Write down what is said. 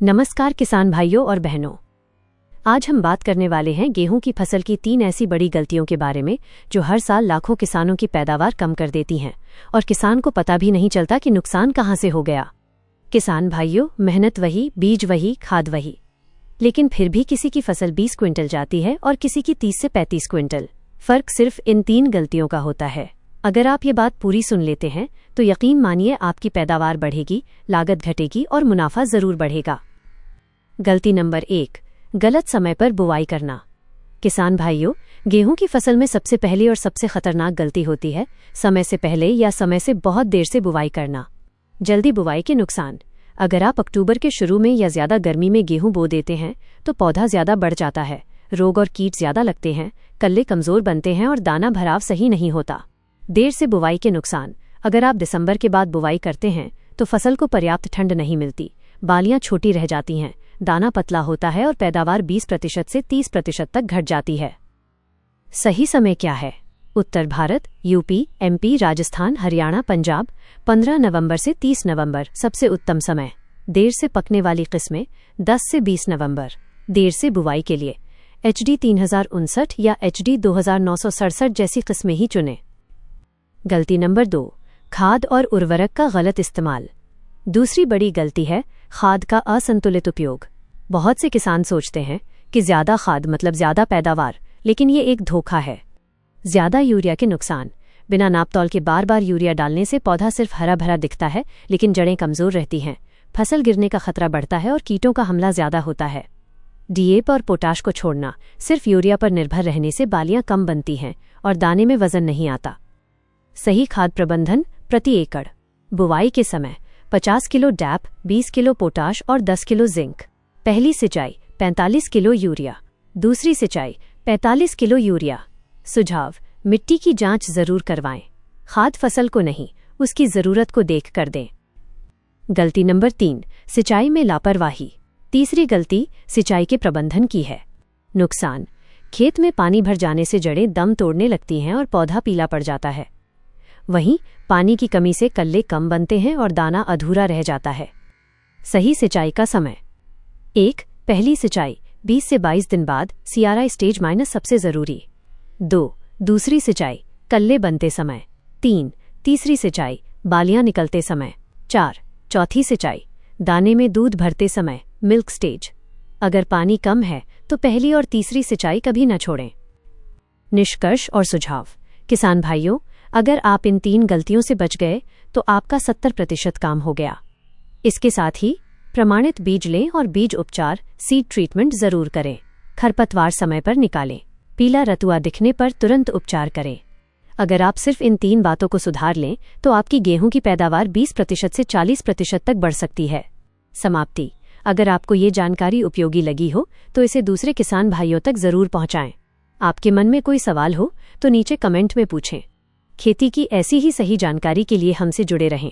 नमस्कार किसान भाइयों और बहनों, आज हम बात करने वाले हैं गेहूं की फसल की 3 ऐसी बड़ी गलतियों के बारे में जो हर साल लाखों किसानों की पैदावार कम कर देती हैं और किसान को पता भी नहीं चलता कि नुकसान कहां से हो गया। किसान भाइयों, मेहनत वही, बीज वही, खाद वही, लेकिन फिर भी किसी की फसल 20 क्विंटल जाती है और किसी की 30 से 35 क्विंटल। फर्क सिर्फ इन 3 गलतियों का होता है। अगर आप ये बात पूरी सुन लेते हैं तो यकीन मानिए आपकी पैदावार बढ़ेगी, लागत घटेगी और मुनाफा जरूर बढ़ेगा। गलती नंबर 1, गलत समय पर बुवाई करना। किसान भाइयों, गेहूं की फसल में सबसे पहली और सबसे खतरनाक गलती होती है समय से पहले या समय से बहुत देर से बुवाई करना। जल्दी बुवाई के नुकसान। अगर आप अक्टूबर के शुरू में या ज्यादा गर्मी में गेहूं बो देते हैं तो पौधा ज्यादा बढ़ जाता है, रोग और कीट ज्यादा लगते हैं, कल्ले कमजोर बनते हैं और दाना भराव सही नहीं होता। देर से बुवाई के नुकसान। अगर आप दिसंबर के बाद बुवाई करते हैं तो फसल को पर्याप्त ठंड नहीं मिलती, बालियां छोटी रह जाती हैं, दाना पतला होता है और पैदावार 20% से 30% तक घट जाती है। सही समय क्या है? उत्तर भारत, यूपी, एमपी, राजस्थान, हरियाणा, पंजाब 15 नवंबर से 30 नवंबर सबसे उत्तम समय। देर से पकने वाली किस्में 10 से 20 नवंबर। देर से बुवाई के लिए HD 3059 या HD 2967 जैसी किस्में ही चुनें। गलती नंबर 2, खाद और उर्वरक का गलत इस्तेमाल। दूसरी बड़ी गलती है खाद का असंतुलित उपयोग। बहुत से किसान सोचते हैं कि ज्यादा खाद मतलब ज्यादा पैदावार, लेकिन ये एक धोखा है। ज्यादा यूरिया के नुकसान। बिना नापतौल के बार बार यूरिया डालने से पौधा सिर्फ हरा भरा दिखता है, लेकिन जड़ें कमजोर रहती हैं, फसल गिरने का खतरा बढ़ता है और कीटों का हमला ज्यादा होता है। DAP और पोटाश को छोड़ना। सिर्फ यूरिया पर निर्भर रहने से बालियां कम बनती हैं और दाने में वजन नहीं आता। सही खाद प्रबंधन प्रति एकड़। बुवाई के समय 50 किलो DAP, 20 किलो पोटाश और 10 किलो जिंक। पहली सिंचाई 45 किलो यूरिया, दूसरी सिंचाई 45 किलो यूरिया। सुझाव: मिट्टी की जांच जरूर करवाएं। खाद फसल को नहीं, उसकी जरूरत को देख कर दें। गलती नंबर 3, सिंचाई में लापरवाही। तीसरी गलती सिंचाई के प्रबंधन की है। नुकसान: खेत में पानी भर जाने से जड़ें दम तोड़ने लगती हैं और पौधा पीला पड़ जाता है। वहीं पानी की कमी से कल्ले कम बनते हैं और दाना अधूरा रह जाता है। सही सिंचाई का समय। 1. पहली सिंचाई 20 से 22 दिन बाद, CRI स्टेज माइनस सबसे जरूरी। 2. दूसरी सिंचाई कल्ले बनते समय। 3. तीसरी सिंचाई बालियां निकलते समय। 4. चौथी सिंचाई दाने में दूध भरते समय, मिल्क स्टेज। अगर पानी कम है तो पहली और तीसरी सिंचाई कभी न छोड़ें। निष्कर्ष और सुझाव। किसान भाइयों, अगर आप इन 3 गलतियों से बच गए तो आपका 70% काम हो गया। इसके साथ ही प्रमाणित बीज लें और बीज उपचार सीड ट्रीटमेंट जरूर करें। खरपतवार समय पर निकालें। पीला रतुआ दिखने पर तुरंत उपचार करें। अगर आप सिर्फ इन 3 बातों को सुधार लें तो आपकी गेहूं की पैदावार 20% से 40% तक बढ़ सकती है। समाप्ति। अगर आपको ये जानकारी उपयोगी लगी हो तो इसे दूसरे किसान भाइयों तक जरूर पहुंचाएं। आपके मन में कोई सवाल हो तो नीचे कमेंट में पूछें। खेती की ऐसी ही सही जानकारी के लिए हमसे जुड़े रहें।